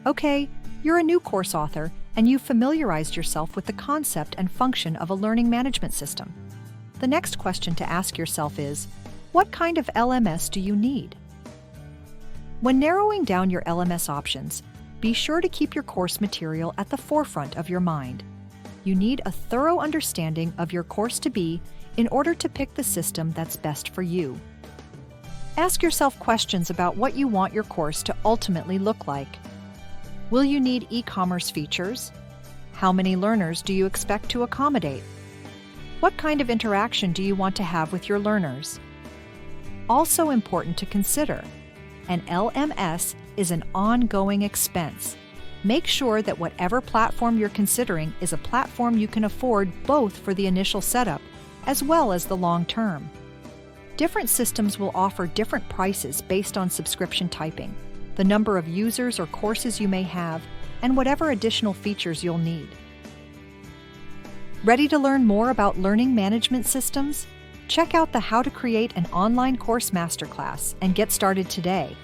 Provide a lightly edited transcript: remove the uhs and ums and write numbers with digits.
Okay, you're a new course author and you've familiarized yourself with the concept and function of a learning management system. The next question to ask yourself is, what kind of LMS do you need? When narrowing down your LMS options, be sure to keep your course material at the forefront of your mind. You need a thorough understanding of your course to be in order to pick the system that's best for you. Ask yourself questions about what you want your course to ultimately look like. Will you need e-commerce features? How many learners do you expect to accommodate? What kind of interaction do you want to have with your learners? Also important to consider, an LMS is an ongoing expense. Make sure that whatever platform you're considering is a platform you can afford both for the initial setup as well as the long term. Different systems will offer different prices based on subscription typing, the number of users or courses you may have, and whatever additional features you'll need. Ready to learn more about learning management systems? Check out the How to Create an Online Course Masterclass and get started today.